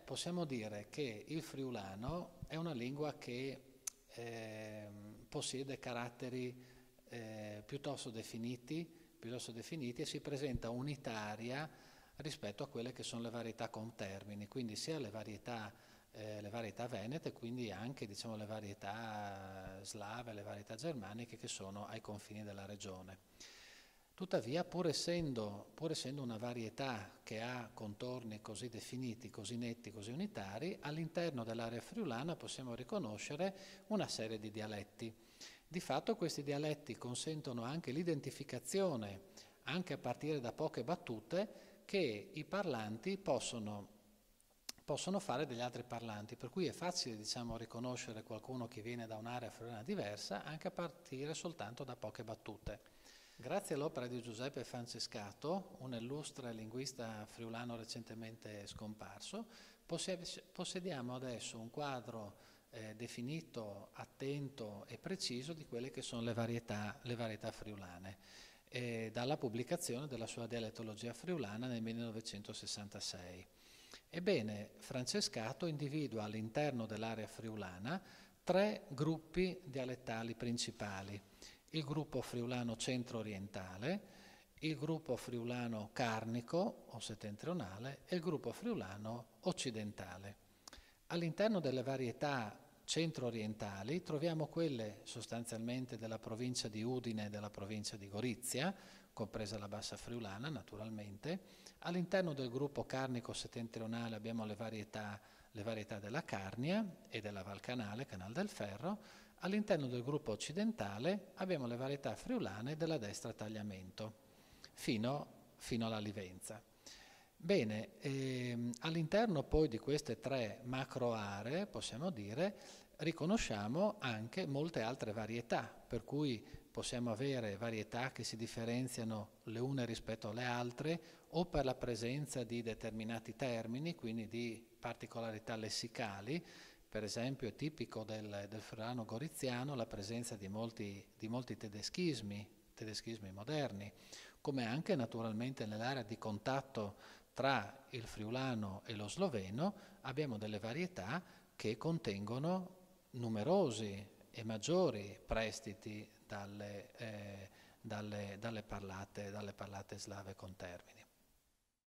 possiamo dire che il friulano è una lingua che possiede caratteri piuttosto definiti e si presenta unitaria rispetto a quelle che sono le varietà contermini, quindi sia le varietà venete, quindi anche diciamo, le varietà slave, le varietà germaniche che sono ai confini della regione. Tuttavia, pur essendo una varietà che ha contorni così definiti, così netti, così unitari, all'interno dell'area friulana possiamo riconoscere una serie di dialetti. Di fatto questi dialetti consentono anche l'identificazione, anche a partire da poche battute, che i parlanti possono fare degli altri parlanti, per cui è facile diciamo, riconoscere qualcuno che viene da un'area friulana diversa anche a partire soltanto da poche battute. Grazie all'opera di Giuseppe Francescato, un illustre linguista friulano recentemente scomparso, possediamo adesso un quadro definito, attento e preciso di quelle che sono le varietà friulane, dalla pubblicazione della sua dialettologia friulana nel 1966. Ebbene, Francescato individua all'interno dell'area friulana 3 gruppi dialettali principali: il gruppo friulano centro-orientale, il gruppo friulano carnico o settentrionale e il gruppo friulano occidentale. All'interno delle varietà centro-orientali troviamo quelle sostanzialmente della provincia di Udine e della provincia di Gorizia, compresa la Bassa Friulana naturalmente. All'interno del gruppo carnico settentrionale abbiamo le varietà della Carnia e della Val Canale, Canal del Ferro. All'interno del gruppo occidentale abbiamo le varietà friulane della destra tagliamento, fino alla Livenza. Bene, all'interno poi di queste 3 macro aree, possiamo dire, riconosciamo anche molte altre varietà, per cui possiamo avere varietà che si differenziano le une rispetto alle altre o per la presenza di determinati termini, quindi di particolarità lessicali. Per esempio è tipico del friulano goriziano la presenza di molti tedeschismi moderni, come anche naturalmente nell'area di contatto tra il friulano e lo sloveno abbiamo delle varietà che contengono numerosi e maggiori prestiti dalle parlate slave contermini.